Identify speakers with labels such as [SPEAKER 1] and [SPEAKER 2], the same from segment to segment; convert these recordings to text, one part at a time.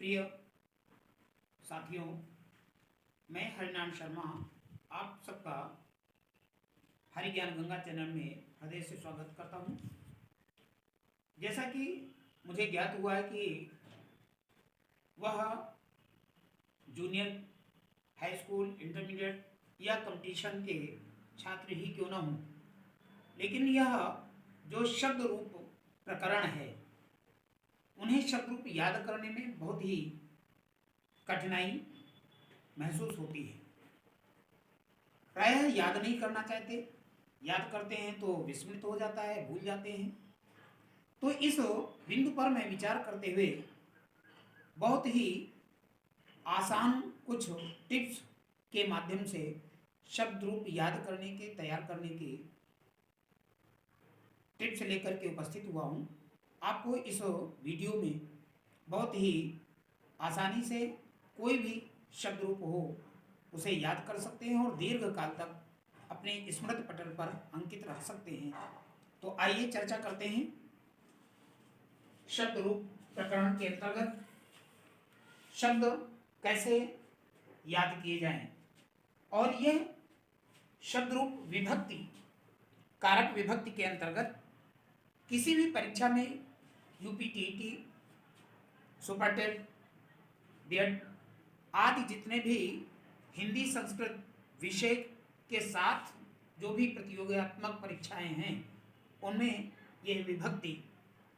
[SPEAKER 1] प्रिय साथियों, मैं हरिनाम शर्मा आप सबका हरि ज्ञान गंगा चैनल में हृदय से स्वागत करता हूं। जैसा कि मुझे ज्ञात हुआ है कि वह जूनियर हाई स्कूल, इंटरमीडिएट या कंपटीशन के छात्र ही क्यों न हों, लेकिन यह जो शब्द रूप प्रकरण है उन्हें शब्द रूप याद करने में बहुत ही कठिनाई महसूस होती है। प्रायः याद नहीं करना चाहते, याद करते हैं तो विस्मृत हो जाता है, भूल जाते हैं। तो इस बिंदु पर मैं विचार करते हुए बहुत ही आसान कुछ टिप्स के माध्यम से शब्द रूप याद करने के, तैयार करने के टिप्स लेकर के उपस्थित हुआ हूँ। आपको इस वीडियो में बहुत ही आसानी से कोई भी शब्द रूप हो उसे याद कर सकते हैं और दीर्घ काल तक अपने स्मृति पटल पर अंकित रख सकते हैं। तो आइए चर्चा करते हैं शब्द रूप प्रकरण के अंतर्गत शब्द कैसे याद किए जाएं। और यह शब्द रूप विभक्ति, कारक विभक्ति के अंतर्गत किसी भी परीक्षा में यूपीटीटी, सुपर टेट, बीएड आदि जितने भी हिंदी संस्कृत विषय के साथ जो भी प्रतियोगितात्मक परीक्षाएं हैं उनमें यह विभक्ति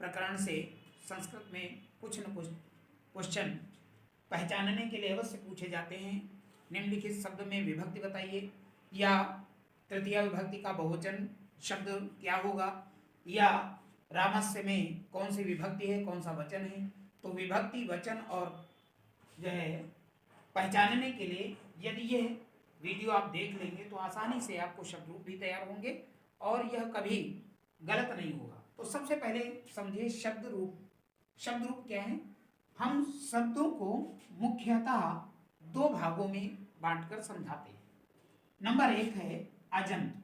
[SPEAKER 1] प्रकरण से संस्कृत में कुछ न कुछ क्वेश्चन पहचानने के लिए अवश्य पूछे जाते हैं। निम्नलिखित शब्द में विभक्ति बताइए, या तृतीय विभक्ति का बहुवचन शब्द क्या होगा, या रामस्य में कौन सी विभक्ति है, कौन सा वचन है। तो विभक्ति, वचन और जो है पहचानने के लिए यदि यह वीडियो आप देख लेंगे तो आसानी से आपको शब्द रूप भी तैयार होंगे और यह कभी गलत नहीं होगा। तो सबसे पहले समझिए शब्द रूप। शब्द रूप क्या है? हम शब्दों को मुख्यतः दो भागों में बांटकर समझाते हैं। नंबर एक है अजंत।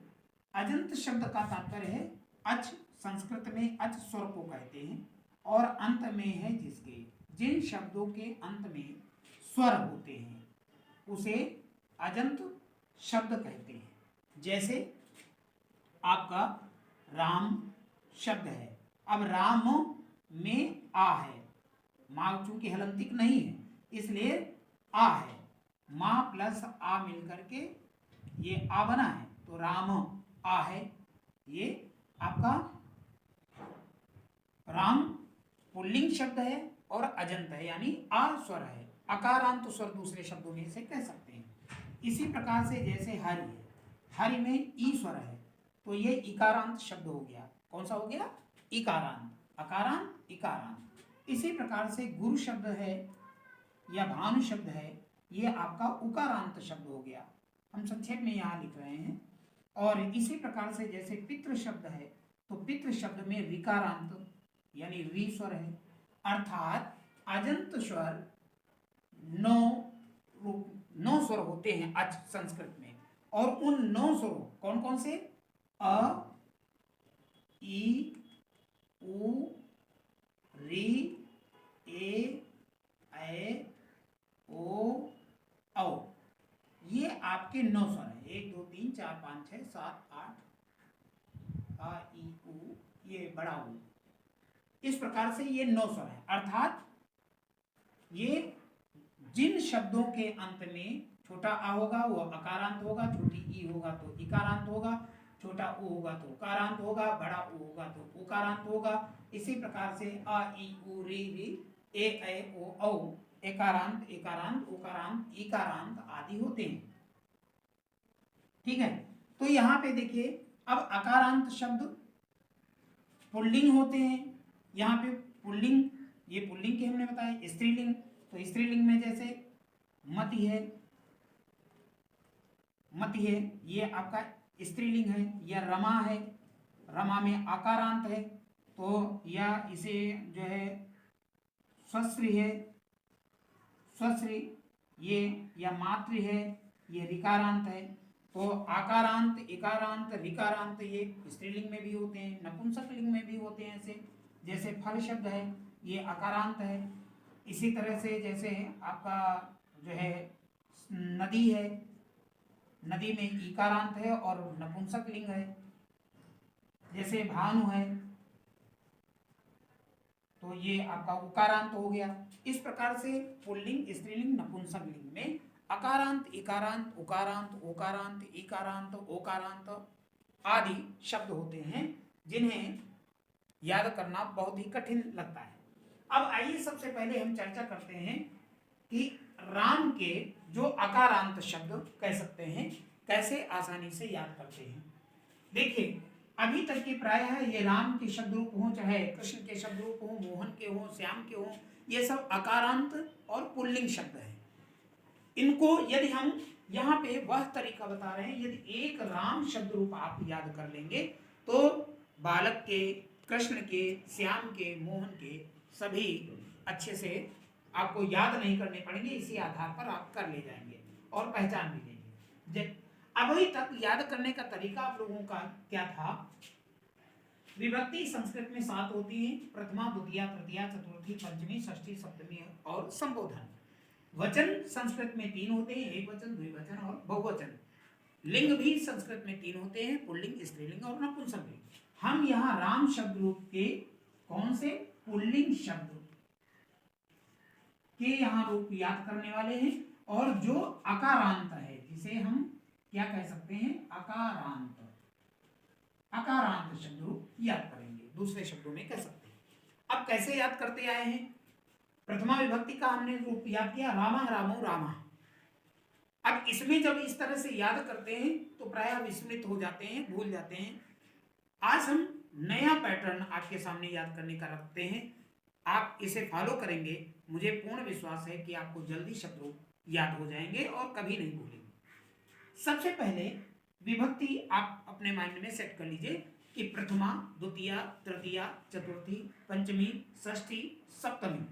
[SPEAKER 1] अजंत शब्द का तात्पर्य है अच, संस्कृत में अच स्वर को कहते हैं, और अंत में है जिसके, जिन शब्दों के अंत में स्वर होते हैं उसे अजंत शब्द कहते हैं। जैसे आपका राम शब्द है, अब राम में आ है, माँ चूंकि हलंतिक नहीं है इसलिए आ है, माँ प्लस आ मिलकर के ये आ बना है, तो राम आ है। ये आपका राम पुल्लिंग शब्द है और अजंत है, यानी आ स्वर है। अकारांत स्वर दूसरे शब्दों में से कह सकते हैं। इसी प्रकार से जैसे हरि है, हरि में ई स्वर है तो ये इकारांत शब्द हो गया। कौन सा हो गया? इकारांत। अकारांत, इकारांत। इसी प्रकार से गुरु शब्द है या भानु शब्द है, ये आपका उकारांत शब्द हो गया। हम संक्षेप में यहाँ लिख रहे हैं। और इसी प्रकार से जैसे पितृ शब्द है तो पितृ शब्द में विकारांत यानी री स्वर है, अर्थात अजंत स्वर नौ स्वर होते हैं अच संस्कृत में। और उन 9 स्वरों कौन कौन से? अ, ई, उ, री, ए, ओ, औ, ये आपके 9 स्वर हैं। 1 2 3 4 5 6 7 8, आ, ई, उ, ये बड़ा उ। इस प्रकार से ये 9 स्वर है। अर्थात ये जिन शब्दों के अंत में छोटा आ होगा वो अकारांत होगा, छोटी ई होगा तो इकारांत होगा, छोटा उ होगा तो उकारांत होगा, बड़ा उ होगा तो उकारांत होगा। इसी प्रकार से आ, ई, उ, री, ए, ओ, औ एकारांत, एकारांत, उकारांत, इकारांत आदि होते हैं। ठीक है। तो यहाँ पे देखिए, अब अकारांत शब्द पुल्लिंग होते हैं। यहाँ पे पुल्लिंग, ये पुल्लिंग के हमने बताया। स्त्रीलिंग, तो स्त्रीलिंग में जैसे मति है, मति है ये आपका स्त्रीलिंग है। या रमा है, रमा में आकारांत है तो या इसे जो है स्वश्री है, स्वश्री ये, या मातृ है ये रिकारांत है। तो आकारांत, इकारांत, रिकारांत ये स्त्रीलिंग में भी होते हैं, नपुंसक लिंग में भी होते हैं ऐसे। जैसे फल शब्द है ये अकारांत है। इसी तरह से जैसे आपका जो है नदी है, नदी में ईकारांत है और नपुंसक लिंग है। जैसे भानु है तो ये आपका उकारांत हो गया। इस प्रकार से पुल्लिंग, स्त्रीलिंग, नपुंसक लिंग में अकारांत, इकारांत, उकारांत, ओकारांत, इकारांत, ओकारांत आदि शब्द होते हैं जिन्हें याद करना बहुत ही कठिन लगता है। अब आइए सबसे पहले हम चर्चा करते हैं कि राम के जो अकारांत शब्द कह सकते हैं कैसे आसानी से याद करते हैं। देखिए अभी तक के प्रायः ये राम के शब्द रूप हों, चाहे कृष्ण के शब्द रूप हों, मोहन के हों, श्याम के हों, ये सब अकारांत और पुल्लिंग शब्द हैं। इनको यदि हम यहाँ पे वह तरीका बता रहे हैं, यदि एक राम शब्द रूप आप याद कर लेंगे तो बालक के, कृष्ण के, श्याम के, मोहन के सभी अच्छे से आपको याद नहीं करने पड़ेंगे। इसी आधार पर आप कर ले जाएंगे और पहचान भी लेंगे। अभी तक याद करने का तरीका आप लोगों का क्या था? विभक्ति संस्कृत में 7 होती है, प्रथमा, द्वितीया, तृतीया, चतुर्थी, पंचमी, षष्ठी, सप्तमी और संबोधन। वचन संस्कृत में 3 होते हैं, एक वचन, द्विवचन और बहुवचन। लिंग भी संस्कृत में 3 होते हैं, पुल्लिंग, स्त्रीलिंग और नपुंसकलिंग। हम यहाँ राम शब्द रूप के कौन से पुल्लिंग शब्द के यहाँ रूप याद करने वाले हैं, और जो अकारांत है जिसे हम क्या कह सकते हैं? अकारांत। अकारांत शब्द रूप याद करेंगे, दूसरे शब्दों में कह सकते हैं। अब कैसे याद करते आए हैं? प्रथमा विभक्ति का हमने रूप याद किया, रामा, रामो, रामा। अब इसमें जब इस तरह से याद करते हैं तो प्रायः विस्मृत हो जाते हैं, भूल जाते हैं। आज हम नया पैटर्न आपके सामने याद करने का रखते हैं। आप इसे फॉलो करेंगे, मुझे पूर्ण विश्वास है कि आपको जल्दी शब्द रूप याद हो जाएंगे और कभी नहीं भूलेंगे। सबसे पहले विभक्ति आप अपने माइंड में सेट कर लीजिए कि प्रथमा, द्वितीया, तृतीया, चतुर्थी, पंचमी, षष्ठी, सप्तमी,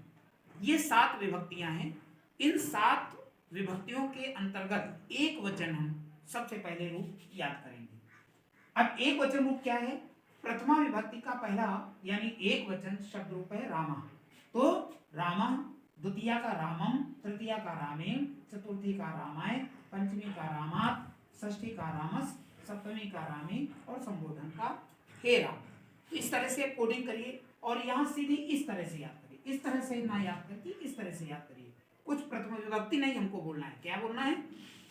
[SPEAKER 1] ये 7 विभक्तियां हैं। इन 7 विभक्तियों के अंतर्गत एक वचन हम सबसे पहले रूप याद करेंगे। अब एक वचन रूप क्या है? प्रथमा विभक्ति का पहला यानी एक वचन शब्द रूप है रामा। तो रामा, द्वितीया का रामम, तृतीया का रामेण, चतुर्थी का रामाय, पंचमी का रामात, षष्ठी का रामस, सप्तमी का रामी और संबोधन का हे राम। तो इस तरह से कोडिंग करिए और यहाँ सीधी इस तरह से याद करिए। इस तरह से ना याद करके इस तरह से याद करिए। कुछ प्रथम विभक्ति नहीं हमको बोलना है। क्या बोलना है?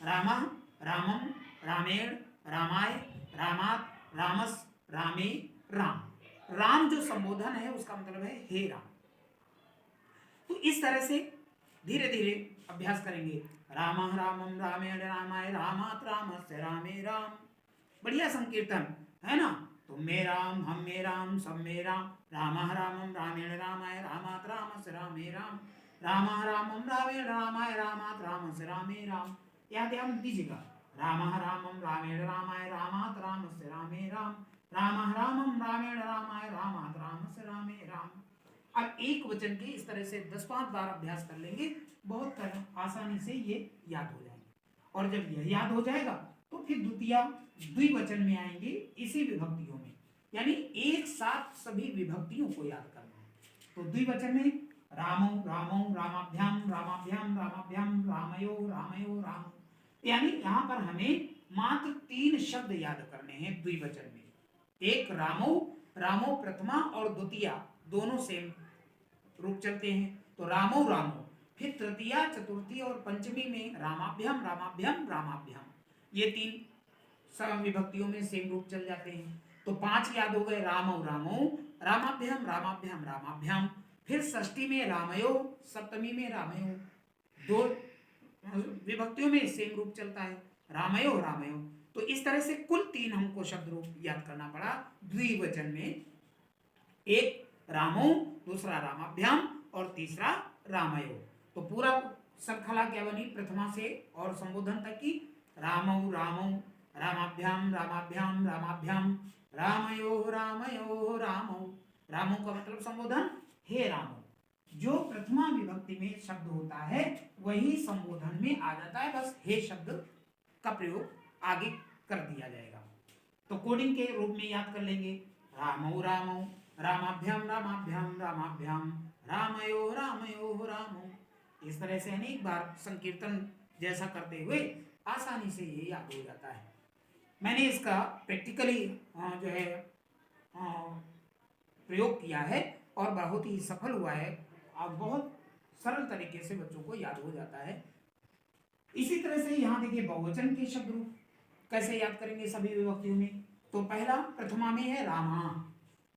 [SPEAKER 1] रामा, रामम, रामेण, रामाय, रामात, रामस, रामे, राम। राम जो संबोधन है उसका मतलब है हे राम। तो इस तरह से धीरे धीरे अभ्यास करेंगे। राम रामम, रामेण, रामाय, रामात, रामस्य, रामे, राम। बढ़िया संकीर्तन है ना? तो मे राम, हम मे राम, सब मे राम, राम रामम, रामेण, रामाय, रामात, रामस्य, रामे, राम, राम रामम, रामेण, रामाय, रामात, रामस्य, रामे, राम। यहाँ ध्यान दीजिएगा। राम रामम, रामेण, रामाय, रामात, रामस्य, रामे, राम, राम रामम, रामेण, रामाय, रामात, रामस्य, रामे, राम। अब एक वचन के इस तरह से 10-5 बार अभ्यास कर लेंगे, बहुत आसानी से ये याद हो जाएंगे। और जब यह याद हो जाएगा तो फिर द्वितीया, द्विवचन में आएंगे इसी विभक्तियों में, यानी एक साथ सभी विभक्तियों को याद करना है। तो द्विवचन में रामो, रामो, रामाभ्याम, रामाभ्याम, रामाभ्याम, रामयो, रामयो, राम। यानी यहाँ पर हमें मात्र 3 शब्द याद करने हैं द्विवचन में। एक रामो, रामो प्रथमा और द्वितीया दोनों सेम रूप चलते हैं, तो रामो, रामो। फिर तृतीया, चतुर्थी और पंचमी में रामाभ्याम, रामाभ्याम, रामाभ्याम, ये 3 विभक्तियों में सेम रूप चल जाते हैं। तो 5 याद हो गए। रामो, रामो, रामाभ्याम, रामाभ्याम, रामाभ्याम। फिर षष्ठी में रामयो, सप्तमी में रामयो, 2 विभक्तियों में सेम रूप चलता है, रामयो, रामयो। तो इस तरह से कुल 3 हमको शब्द रूप याद करना पड़ा द्विवचन में। एक रामो, दूसरा रामाभ्याम और तीसरा रामयो। तो पूरा श्रृंखला क्या बनी? प्रथमा से और संबोधन तक की रामो, रामो, रामाभ्याम, रामाभ्याम, रामाभ्याम, रामयो, रामयो, रामो। रामो का मतलब संबोधन हे रामो। जो प्रथमा विभक्ति में शब्द होता है वही संबोधन में आ जाता है, बस हे शब्द का प्रयोग आगे कर दिया जाएगा। तो कोडिंग के रूप में याद कर लेंगे। रामो, रामो, रामाभ्याम, रामाभ्याम, रामाभ्याम, रामयो रामयो रामो। इस तरह से अनेक बार संकीर्तन जैसा करते हुए आसानी से ये याद हो जाता है। मैंने इसका प्रैक्टिकली जो है प्रयोग किया है और बहुत ही सफल हुआ है। अब बहुत सरल तरीके से बच्चों को याद हो जाता है। इसी तरह से यहाँ देखिए बहुवचन के शब्द रूप कैसे याद करेंगे सभी विभक्तियों में। तो पहला प्रथमा में है रामा,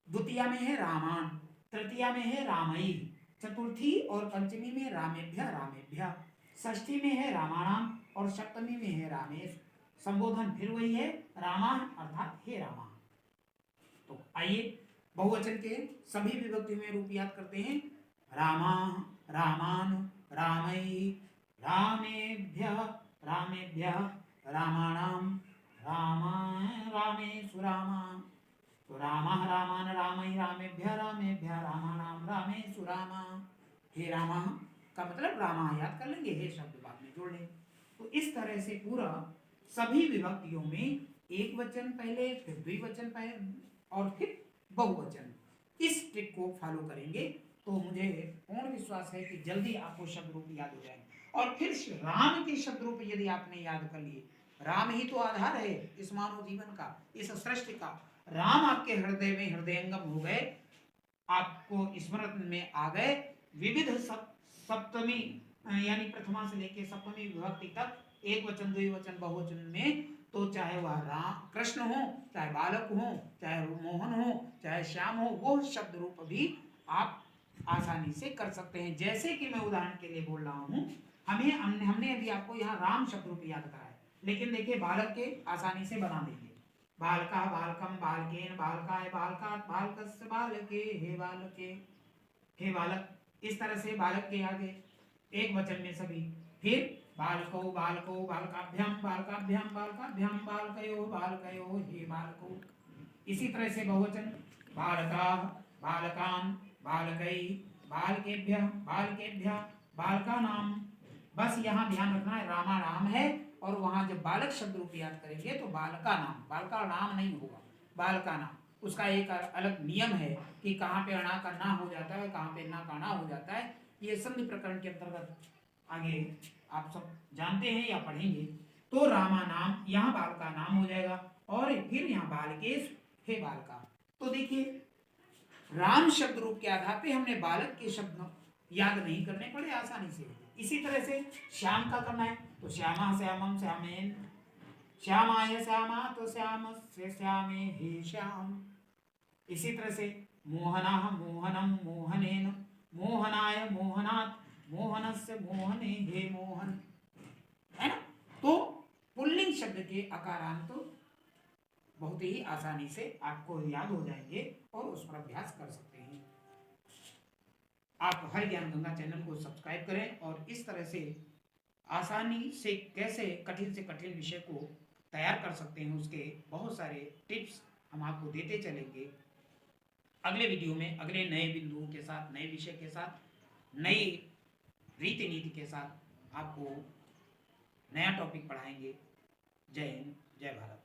[SPEAKER 1] द्वितीया में है रामान, तृतीया में है रामई, चतुर्थी और पंचमी में रामेभ्य रामेभ्य, षष्ठी में है रामाणाम और सप्तमी में है रामेश। संबोधन फिर वही है, रामा अर्थात हे रामा। तो आइए बहुवचन के सभी विभक्तियों में रूप याद करते हैं। रामा, रामान, रामई, रामेभ्य रामेभ्य, रामाणाम, रामा रामेषु रामा। तो रामा रामान रामई रामेभ्य रामेभ्य, रामाणाम रामेषु रामा। हे रामा का मतलब रामा याद कर लेंगे, हे शब्द बाद में जोड़ लेंगे। तो इस तरह से पूरा सभी विभक्तियों में एक वचन पहले, फिर द्विवचन पहले और फिर बहुवचन, इस ट्रिक को फॉलो करेंगे तो मुझे पूर्ण विश्वास है कि जल्दी आपको शब्द रूप याद हो जाएंगे। और फिर राम के शब्द रूप यदि आपने याद कर लिए, राम ही तो आधार है इस मानव जीवन का, इस सृष्टि का। राम आपके हृदय में हृदयंगम हो गए, आपको स्मरण में आ गए। विविध सप्तमी यानी प्रथमा से लेकर सप्तमी विभक्ति तक एक वचन, द्विवचन, बहुवचन में, तो चाहे वह राम कृष्ण हो, चाहे बालक हो, चाहे मोहन हो, चाहे श्याम हो, वो शब्द रूप भी आप आसानी से कर सकते हैं। जैसे कि मैं उदाहरण के लिए बोल रहा हूं, हमने अभी आपको यहाँ राम शब्द रूप याद कराया, लेकिन देखिए बालक के आसानी से बना देंगे। बालका बालकम बालकेन बालकाय बालकात बालकस्य बालके हे बालके, हे बालक। इस तरह से बालक के आगे एक वचन में सभी। फिर बालको बालको बालकाभ्याम बालकाभ्याम बालकाभ्याम बालकयो बालकयो हे बालको। इसी तरह से बहुवचन बालका बालकान बालकई बालकेभ्य बालकेभ्य बालकानाम। बस यहाँ ध्यान रखना है रामा नाम है, और वहां जब बालक शब्द रूप याद करेंगे तो बालका नाम, बालका नाम नहीं होगा, बालका नाम। उसका एक अलग नियम है कि कहाँ पे अणा का ना हो जाता है, कहाँ पे ना का ना हो जाता है। ये संधि प्रकरण के अंतर्गत आगे आप सब जानते हैं या पढ़ेंगे। तो रामा नाम, यहाँ बालका नाम हो जाएगा, और फिर यहाँ बालकेश हे बालका। तो देखिए राम शब्द रूप के आधार पे हमने बालक के शब्द याद नहीं करने पड़े, आसानी से। इसी तरह से श्याम का करना है, तो श्यामा श्यामम श्यामेन, श्यामाय श्यामा तो श्याम से श्यामे हे श्याम। इसी तरह से मोहना मोहनम मोहनेन, मोहनाय मोहनात् मोहनस्य मोहने हे मोहन, है ना। तो पुल्लिंग शब्द के आकारांत तो बहुत ही आसानी से आपको याद हो जाएंगे और उस पर अभ्यास कर सकते हैं। आप हर ज्ञान गंगा चैनल को सब्सक्राइब करें, और इस तरह से आसानी से कैसे कठिन से कठिन विषय को तैयार कर सकते हैं उसके बहुत सारे टिप्स हम आपको देते चलेंगे। अगले वीडियो में अगले नए बिंदुओं के साथ, नए विषय के साथ, नई रीति नीति के साथ आपको नया टॉपिक पढ़ाएंगे। जय हिंद, जय भारत।